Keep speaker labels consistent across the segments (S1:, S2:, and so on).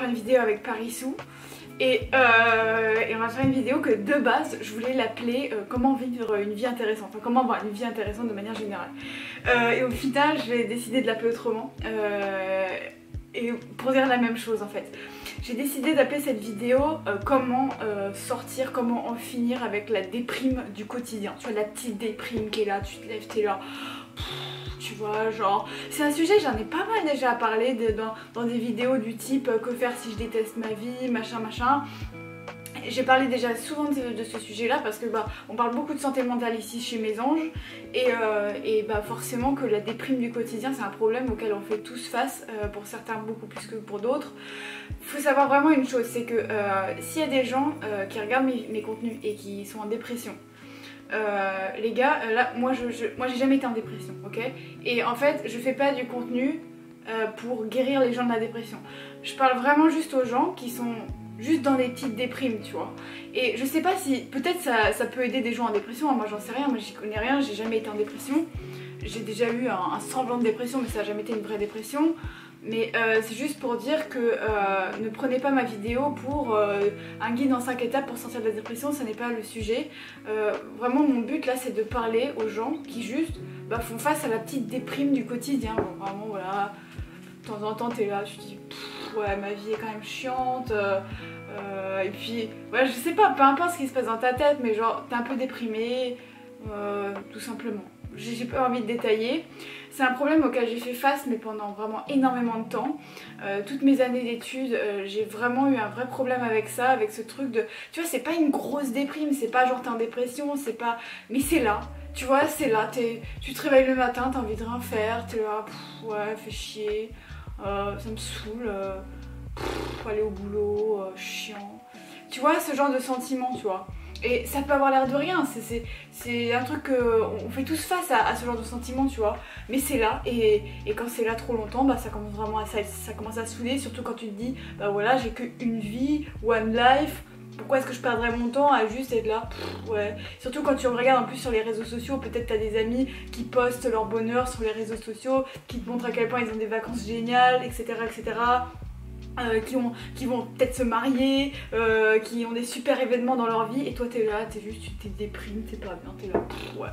S1: faire une vidéo avec Parissou. Et on va faire une vidéo que de base je voulais l'appeler comment vivre une vie intéressante, enfin comment avoir une vie intéressante de manière générale. Et au final j'ai décidé de l'appeler autrement et pour dire la même chose en fait. J'ai décidé d'appeler cette vidéo comment sortir, comment en finir avec la déprime du quotidien. Tu vois la petite déprime qui est là, tu te lèves, t'es là. Tu vois, genre, c'est un sujet, j'en ai pas mal déjà parlé dans des vidéos du type que faire si je déteste ma vie, machin machin. J'ai parlé déjà souvent de ce sujet là parce que on parle beaucoup de santé mentale ici chez Mes Anges et forcément que la déprime du quotidien c'est un problème auquel on fait tous face, pour certains beaucoup plus que pour d'autres. Il faut savoir vraiment une chose, c'est que s'il y a des gens qui regardent mes contenus et qui sont en dépression, les gars, là moi j'ai jamais été en dépression, ok? Et en fait je fais pas du contenu pour guérir les gens de la dépression. Je parle vraiment juste aux gens qui sont juste dans des petites déprimes, tu vois. Et je sais pas si, peut-être ça peut aider des gens en dépression, moi j'en sais rien, moi j'y connais rien, j'ai jamais été en dépression. J'ai déjà eu un semblant de dépression mais ça a jamais été une vraie dépression. Mais c'est juste pour dire que ne prenez pas ma vidéo pour un guide en 5 étapes pour sortir de la dépression, ça n'est pas le sujet. Vraiment mon but là c'est de parler aux gens qui juste font face à la petite déprime du quotidien. Bon, vraiment voilà, de temps en temps t'es là, tu te dis ouais ma vie est quand même chiante. Et puis voilà, je sais pas, peu importe ce qui se passe dans ta tête, mais genre t'es un peu déprimé, tout simplement. J'ai pas envie de détailler. C'est un problème auquel j'ai fait face mais pendant vraiment énormément de temps. Toutes mes années d'études, j'ai vraiment eu un vrai problème avec ça, avec ce truc de... Tu vois, c'est pas une grosse déprime, c'est pas genre t'es en dépression, c'est pas... Mais c'est là, tu vois, c'est là. Tu te réveilles le matin, t'as envie de rien faire, t'es là, ouais, fais chier, ça me saoule, aller au boulot, chiant. Tu vois, ce genre de sentiment, tu vois. Et ça peut avoir l'air de rien, c'est un truc qu'on fait tous face à ce genre de sentiment, tu vois. Mais c'est là, et quand c'est là trop longtemps, ça commence vraiment ça commence à saouler, surtout quand tu te dis, voilà, j'ai qu'une vie, one life, pourquoi est-ce que je perdrais mon temps à juste être là, ouais. Surtout quand tu regardes en plus sur les réseaux sociaux, peut-être t'as des amis qui postent leur bonheur sur les réseaux sociaux, qui te montrent à quel point ils ont des vacances géniales, etc. etc. Qui vont peut-être se marier, qui ont des super événements dans leur vie, et toi t'es là, t'es déprime, t'es pas bien, t'es là, ouais.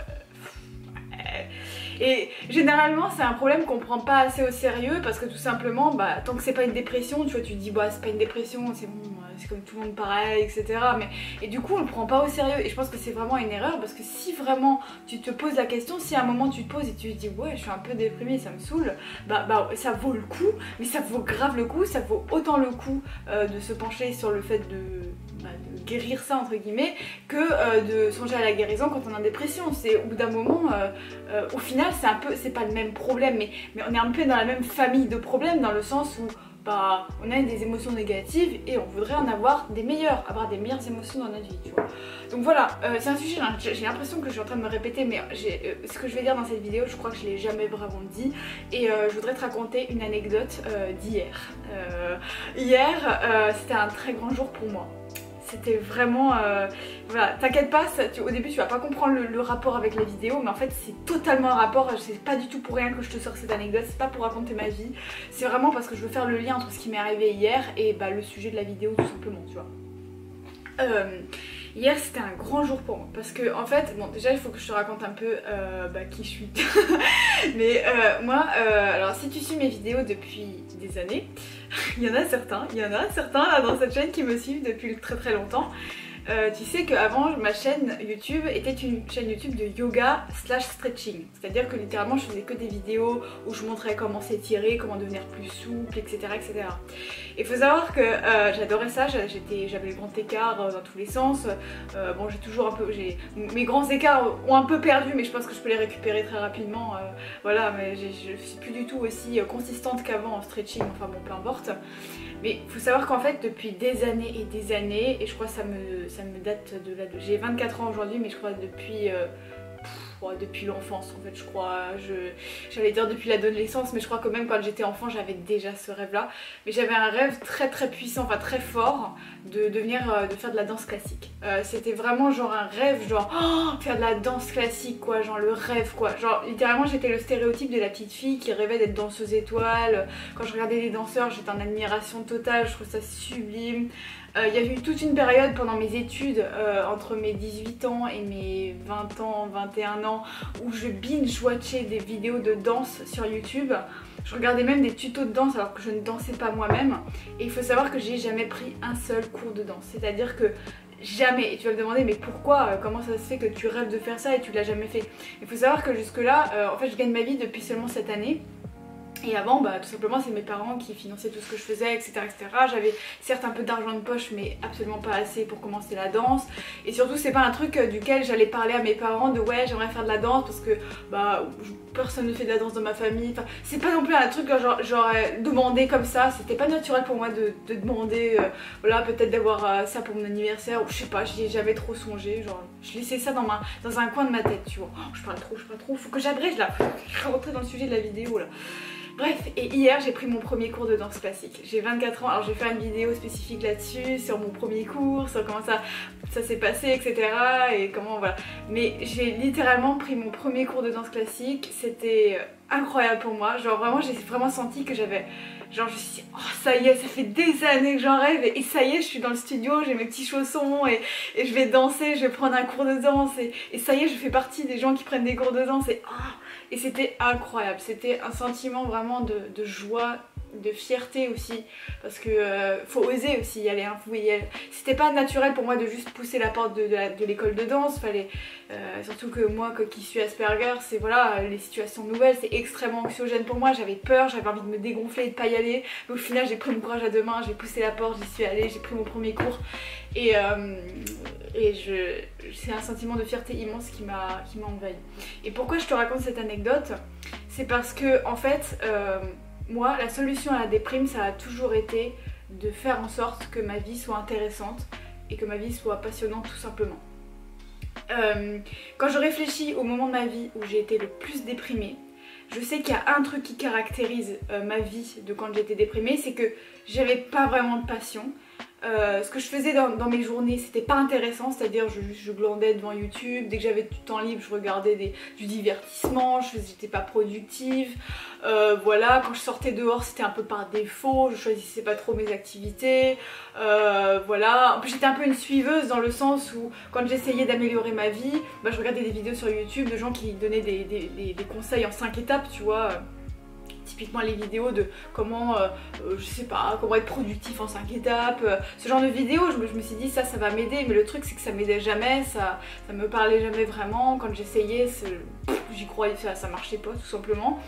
S1: Et généralement c'est un problème qu'on prend pas assez au sérieux parce que tout simplement tant que c'est pas une dépression, tu vois, tu te dis c'est pas une dépression, c'est bon, c'est comme tout le monde pareil, etc. Et du coup on le prend pas au sérieux et je pense que c'est vraiment une erreur parce que si vraiment tu te poses la question, si à un moment tu te poses et tu te dis ouais je suis un peu déprimée, ça me saoule, ça vaut le coup, mais ça vaut grave le coup, ça vaut autant le coup de se pencher sur le fait de guérir ça entre guillemets que de songer à la guérison quand on est en dépression. C'est au bout d'un moment, au final c'est pas le même problème mais on est un peu dans la même famille de problèmes dans le sens où on a des émotions négatives et on voudrait en avoir des meilleures, avoir des meilleures émotions dans notre vie, tu vois. Donc voilà, c'est un sujet, j'ai l'impression que je suis en train de me répéter mais ce que je vais dire dans cette vidéo je crois que je l'ai jamais vraiment dit et je voudrais te raconter une anecdote d'hier. Hier c'était un très grand jour pour moi. C'était vraiment... voilà, t'inquiète pas, au début tu vas pas comprendre le rapport avec les vidéos, mais en fait c'est totalement un rapport, c'est pas du tout pour rien que je te sors cette anecdote, c'est pas pour raconter ma vie, c'est vraiment parce que je veux faire le lien entre ce qui m'est arrivé hier et le sujet de la vidéo tout simplement, tu vois. Hier c'était un grand jour pour moi parce que en fait, bon déjà il faut que je te raconte un peu qui je suis. Mais moi, alors si tu suis mes vidéos depuis des années, il y en a certains là dans cette chaîne qui me suivent depuis très très longtemps. Tu sais qu'avant ma chaîne YouTube était une chaîne YouTube de yoga / stretching, c'est à dire que littéralement je faisais que des vidéos où je montrais comment s'étirer, comment devenir plus souple, etc. etc. Et il faut savoir que j'adorais ça, j'avais le grand écart dans tous les sens. Bon j'ai toujours un peu, mes grands écarts ont un peu perdu mais je pense que je peux les récupérer très rapidement, voilà, mais je suis plus du tout aussi consistante qu'avant en stretching, enfin bon peu importe. Mais il faut savoir qu'en fait depuis des années, et je crois que ça me date de là, j'ai 24 ans aujourd'hui mais je crois depuis depuis l'enfance en fait, je crois. J'allais dire depuis l'adolescence, mais je crois que même quand j'étais enfant, j'avais déjà ce rêve-là. Mais j'avais un rêve très puissant, enfin très fort, de faire de la danse classique. C'était vraiment genre un rêve, genre faire de la danse classique quoi, genre le rêve quoi. Genre littéralement j'étais le stéréotype de la petite fille qui rêvait d'être danseuse étoile. Quand je regardais les danseurs, j'étais en admiration totale, je trouve ça sublime. Il y a eu toute une période pendant mes études, entre mes 18 ans et mes 20 ans, 21 ans, où je binge-watchais des vidéos de danse sur YouTube. Je regardais même des tutos de danse alors que je ne dansais pas moi-même. Et il faut savoir que j'ai jamais pris un seul cours de danse. C'est-à-dire que jamais. Et tu vas me demander mais pourquoi, comment ça se fait que tu rêves de faire ça et tu l'as jamais fait. Il faut savoir que jusque là, en fait je gagne ma vie depuis seulement cette année. Et avant, tout simplement, c'est mes parents qui finançaient tout ce que je faisais, etc. J'avais certes un peu d'argent de poche, mais absolument pas assez pour commencer la danse. Et surtout, c'est pas un truc duquel j'allais parler à mes parents de ouais, j'aimerais faire de la danse parce que personne ne fait de la danse dans ma famille. Enfin, c'est pas non plus un truc que j'aurais demandé comme ça. C'était pas naturel pour moi de demander, voilà, peut-être d'avoir ça pour mon anniversaire ou je sais pas, j'y ai jamais trop songé. Genre, je laissais ça dans un coin de ma tête, tu vois. Oh, je parle trop, faut que j'abrège là. Je vais rentrer dans le sujet de la vidéo là. Bref, et hier j'ai pris mon premier cours de danse classique. J'ai 24 ans, alors je vais faire une vidéo spécifique là-dessus, sur mon premier cours, sur comment ça s'est passé, etc. Et comment voilà. Mais j'ai littéralement pris mon premier cours de danse classique, c'était incroyable pour moi. Genre vraiment, j'ai vraiment senti que j'avais... Genre je me suis dit, oh ça y est, ça fait des années que j'en rêve et ça y est, je suis dans le studio, j'ai mes petits chaussons et je vais danser, je vais prendre un cours de danse et ça y est, je fais partie des gens qui prennent des cours de danse et c'était incroyable, c'était un sentiment vraiment de joie, de fierté aussi parce que faut oser aussi y aller, hein, c'était pas naturel pour moi de juste pousser la porte de l'école de danse, fallait surtout que moi qui suis Asperger, c'est voilà, les situations nouvelles, c'est extrêmement anxiogène pour moi, j'avais peur, j'avais envie de me dégonfler et de pas y aller, mais au final j'ai pris mon courage à deux mains, j'ai poussé la porte, j'y suis allée, j'ai pris mon premier cours et c'est un sentiment de fierté immense qui m'a envahi. Et pourquoi je te raconte cette anecdote, c'est parce que en fait moi, la solution à la déprime, ça a toujours été de faire en sorte que ma vie soit intéressante et que ma vie soit passionnante tout simplement. Quand je réfléchis au moment de ma vie où j'ai été le plus déprimée, je sais qu'il y a un truc qui caractérise ma vie de quand j'étais déprimée, c'est que j'avais pas vraiment de passion. Ce que je faisais dans mes journées, c'était pas intéressant, c'est-à-dire je glandais devant YouTube, dès que j'avais du temps libre je regardais du divertissement, j'étais pas productive, voilà, quand je sortais dehors c'était un peu par défaut, je choisissais pas trop mes activités, voilà, en plus j'étais un peu une suiveuse dans le sens où quand j'essayais d'améliorer ma vie, je regardais des vidéos sur YouTube de gens qui donnaient des conseils en 5 étapes, tu vois. Typiquement les vidéos de comment, je sais pas, comment être productif en 5 étapes, ce genre de vidéos, je me suis dit ça va m'aider, mais le truc c'est que ça m'aidait jamais, ça me parlait jamais vraiment, quand j'essayais, j'y croyais, ça marchait pas tout simplement.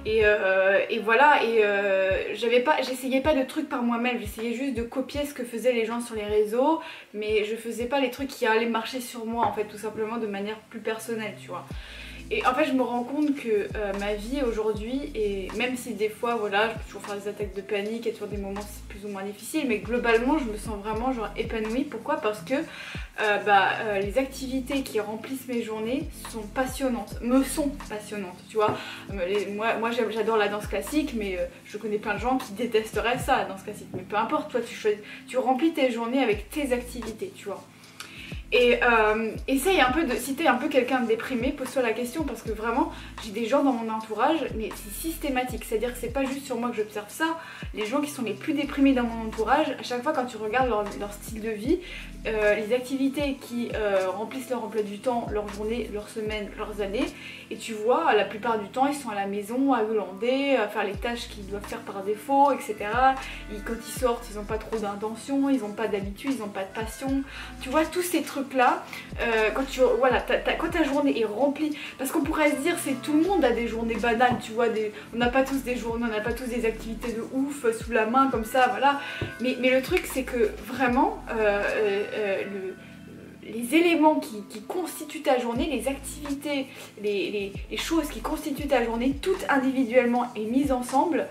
S1: Et voilà, j'essayais pas de trucs par moi-même, j'essayais juste de copier ce que faisaient les gens sur les réseaux, mais je faisais pas les trucs qui allaient marcher sur moi en fait, tout simplement de manière plus personnelle, tu vois. Et en fait je me rends compte que ma vie aujourd'hui, et même si des fois voilà, je peux toujours faire des attaques de panique, il y a toujours des moments plus ou moins difficiles, mais globalement je me sens vraiment genre épanouie. Pourquoi? Parce que les activités qui remplissent mes journées sont passionnantes, tu vois. Moi j'adore la danse classique, mais je connais plein de gens qui détesteraient ça, la danse classique, mais peu importe, toi tu remplis tes journées avec tes activités, tu vois. Et essaye un peu de, si t'es un peu quelqu'un de déprimé, pose-toi la question parce que vraiment j'ai des gens dans mon entourage, mais c'est systématique, c'est à dire que c'est pas juste sur moi que j'observe ça, les gens qui sont les plus déprimés dans mon entourage, à chaque fois quand tu regardes leur style de vie, les activités qui remplissent leur emploi du temps, leur journée, leur semaine, leurs années, et tu vois la plupart du temps ils sont à la maison à glander, à faire les tâches qu'ils doivent faire par défaut, etc. Quand ils sortent ils n'ont pas trop d'intention, ils n'ont pas d'habitude, ils n'ont pas de passion, tu vois tous ces trucs là, quand ta journée est remplie, parce qu'on pourrait se dire c'est tout le monde a des journées banales, tu vois, on n'a pas tous des journées, on n'a pas tous des activités de ouf sous la main comme ça, voilà, mais le truc c'est que vraiment les éléments qui constituent ta journée, les activités, les choses qui constituent ta journée, toutes individuellement et mises ensemble,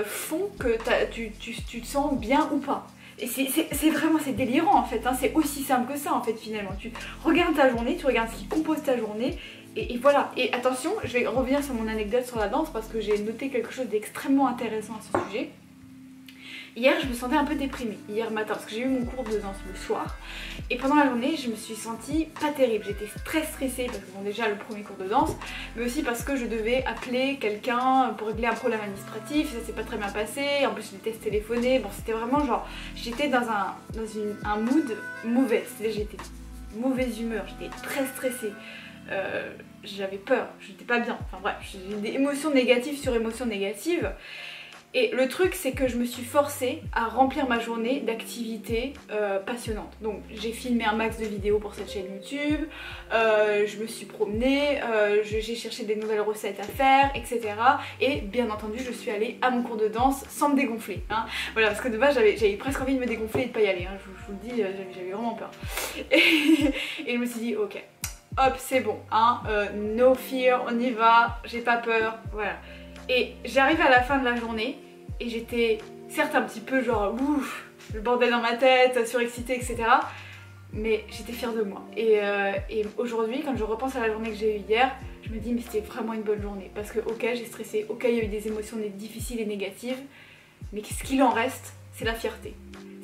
S1: font que tu te sens bien ou pas. Et c'est vraiment, c'est délirant en fait, hein. C'est aussi simple que ça en fait finalement. Tu regardes ta journée, tu regardes ce qui compose ta journée, et voilà. Et attention, je vais revenir sur mon anecdote sur la danse parce que j'ai noté quelque chose d'extrêmement intéressant à ce sujet. Hier, je me sentais un peu déprimée, hier matin, parce que j'ai eu mon cours de danse le soir. Et pendant la journée, je me suis sentie pas terrible. J'étais très stressée parce que bon, déjà le premier cours de danse, mais aussi parce que je devais appeler quelqu'un pour régler un problème administratif. Ça s'est pas très bien passé. En plus, je déteste téléphoner. Bon, c'était vraiment genre, j'étais dans un mood mauvais. C'est-à-dire, j'étais mauvaise humeur, j'étais très stressée. J'avais peur, j'étais pas bien. Enfin bref, j'ai des émotions négatives sur émotions négatives. Et le truc, c'est que je me suis forcée à remplir ma journée d'activités passionnantes. Donc j'ai filmé un max de vidéos pour cette chaîne YouTube, je me suis promenée, j'ai cherché des nouvelles recettes à faire, etc. Et bien entendu, je suis allée à mon cours de danse sans me dégonfler. Hein. Voilà, parce que de base, j'avais presque envie de me dégonfler et de pas y aller. Hein. Je vous le dis, j'avais vraiment peur. Et je me suis dit, ok, hop, c'est bon, hein, no fear, on y va, j'ai pas peur, voilà. Et j'arrive à la fin de la journée et j'étais certes un petit peu genre ouf, le bordel dans ma tête, surexcitée, etc. Mais j'étais fière de moi. Et aujourd'hui, quand je repense à la journée que j'ai eue hier, je me dis mais c'était vraiment une bonne journée. Parce que ok, j'ai stressé, ok, il y a eu des émotions difficiles et négatives, mais ce qu'il en reste, c'est la fierté.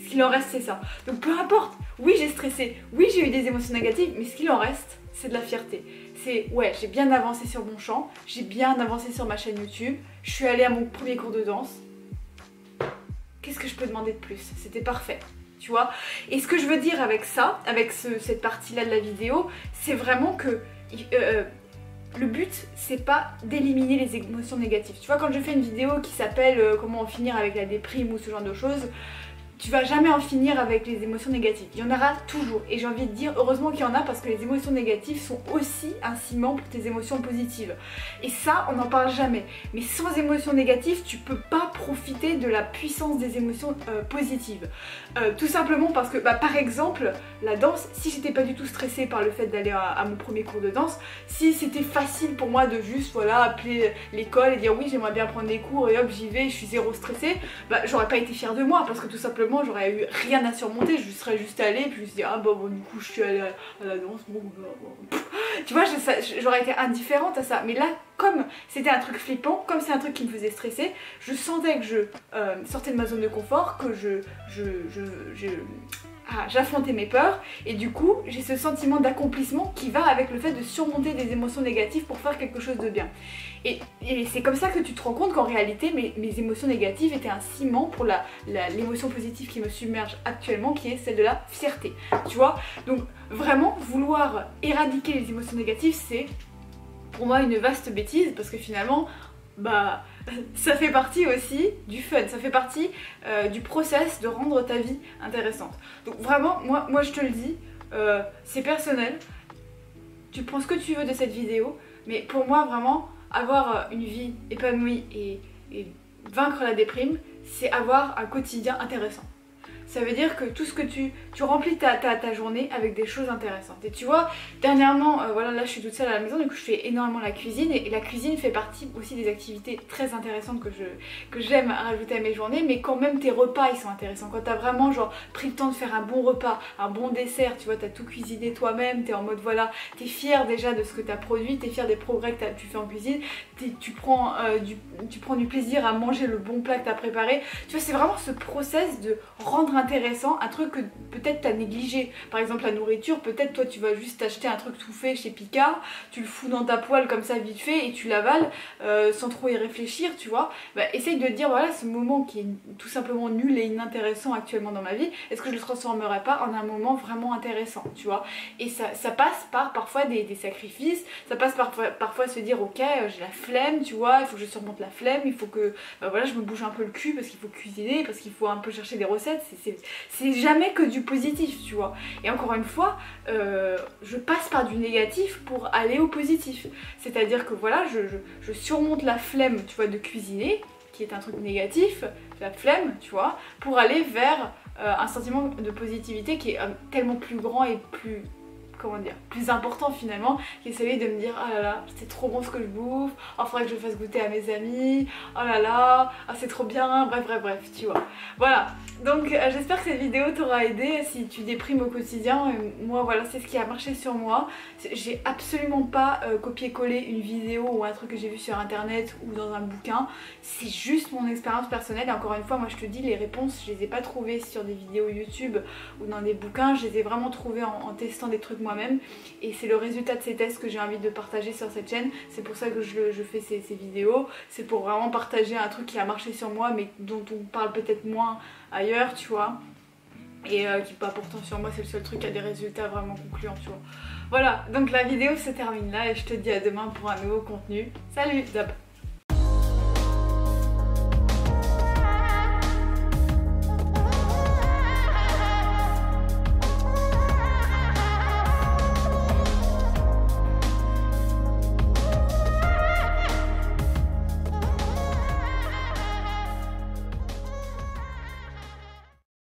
S1: Ce qu'il en reste, c'est ça. Donc peu importe, oui j'ai stressé, oui j'ai eu des émotions négatives, mais ce qu'il en reste, c'est de la fierté. C'est ouais, j'ai bien avancé sur mon chant, j'ai bien avancé sur ma chaîne YouTube, je suis allée à mon premier cours de danse. Qu'est-ce que je peux demander de plus? C'était parfait, tu vois. Et ce que je veux dire avec ça, avec cette partie-là de la vidéo, c'est vraiment que le but, c'est pas d'éliminer les émotions négatives. Tu vois, quand je fais une vidéo qui s'appelle comment en finir avec la déprime ou ce genre de choses, tu vas jamais en finir avec les émotions négatives. Il y en aura toujours. Et j'ai envie de dire, heureusement qu'il y en a parce que les émotions négatives sont aussi un ciment pour tes émotions positives. Et ça, on n'en parle jamais. Mais sans émotions négatives, tu peux pas profiter de la puissance des émotions positives. Tout simplement parce que, par exemple, la danse, si j'étais pas du tout stressée par le fait d'aller à mon premier cours de danse, si c'était facile pour moi de juste, voilà, appeler l'école et dire oui, j'aimerais bien prendre des cours et hop, j'y vais, je suis zéro stressée, j'aurais pas été fière de moi parce que tout simplement, j'aurais eu rien à surmonter, je serais juste allée puis je me suis dit ah bon du coup je suis allée à la danse, bon. Tu vois, j'aurais été indifférente à ça, mais là comme c'était un truc flippant, comme c'est un truc qui me faisait stresser, je sentais que je sortais de ma zone de confort, que j'affrontais mes peurs et du coup j'ai ce sentiment d'accomplissement qui va avec le fait de surmonter des émotions négatives pour faire quelque chose de bien. Et c'est comme ça que tu te rends compte qu'en réalité mes émotions négatives étaient un ciment pour l'émotion positive qui me submerge actuellement, qui est celle de la fierté. Tu vois, donc vraiment vouloir éradiquer les émotions négatives, c'est pour moi une vaste bêtise parce que finalement ça fait partie aussi du fun, ça fait partie du process de rendre ta vie intéressante. Donc vraiment, moi je te le dis, c'est personnel, tu prends ce que tu veux de cette vidéo, mais pour moi vraiment, avoir une vie épanouie et vaincre la déprime, c'est avoir un quotidien intéressant. Ça veut dire que tout ce que tu remplis ta journée avec des choses intéressantes. Et tu vois, dernièrement, voilà, là je suis toute seule à la maison, du coup je fais énormément la cuisine et la cuisine fait partie aussi des activités très intéressantes que j'aime rajouter à mes journées, mais quand même tes repas ils sont intéressants. Quand t'as vraiment genre pris le temps de faire un bon repas, un bon dessert, tu vois, t'as tout cuisiné toi-même, t'es en mode voilà, t'es fière déjà de ce que t'as produit, t'es fière des progrès que tu fais en cuisine, tu prends du plaisir à manger le bon plat que t'as préparé. Tu vois, c'est vraiment ce process de rendre intéressant un truc que peut-être t'as négligé. Par exemple la nourriture, peut-être toi tu vas juste acheter un truc tout fait chez Picard, tu le fous dans ta poêle comme ça vite fait et tu l'avales sans trop y réfléchir, tu vois. Essaye de te dire voilà, ce moment qui est tout simplement nul et inintéressant actuellement dans ma vie, est-ce que je le transformerai pas en un moment vraiment intéressant, tu vois. Et ça passe par parfois des sacrifices, ça passe parfois se dire ok, j'ai la flemme, tu vois, il faut que je surmonte la flemme, il faut que voilà, je me bouge un peu le cul parce qu'il faut cuisiner, parce qu'il faut un peu chercher des recettes. C'est jamais que du positif, tu vois. Et encore une fois, je passe par du négatif pour aller au positif. C'est-à-dire que voilà, je surmonte la flemme, tu vois, de cuisiner, qui est un truc négatif, la flemme, tu vois, pour aller vers un sentiment de positivité qui est tellement plus grand et plus comment dire, plus important finalement, qui est celui de me dire oh là là c'est trop bon ce que je bouffe, oh faudrait que je fasse goûter à mes amis, oh là là, oh, c'est trop bien, bref tu vois. Voilà, donc j'espère que cette vidéo t'aura aidé si tu déprimes au quotidien. Moi voilà, c'est ce qui a marché sur moi. J'ai absolument pas copié-collé une vidéo ou un truc que j'ai vu sur internet ou dans un bouquin, c'est juste mon expérience personnelle. Et encore une fois, moi je te dis, les réponses je les ai pas trouvées sur des vidéos YouTube ou dans des bouquins, je les ai vraiment trouvées en testant des trucs moi-même, et c'est le résultat de ces tests que j'ai envie de partager sur cette chaîne. C'est pour ça que je fais ces vidéos, c'est pour vraiment partager un truc qui a marché sur moi mais dont on parle peut-être moins ailleurs, tu vois, et qui pas pourtant sur moi c'est le seul truc qui a des résultats vraiment concluants, tu vois. Voilà, donc la vidéo se termine là et je te dis à demain pour un nouveau contenu. Salut, Zap.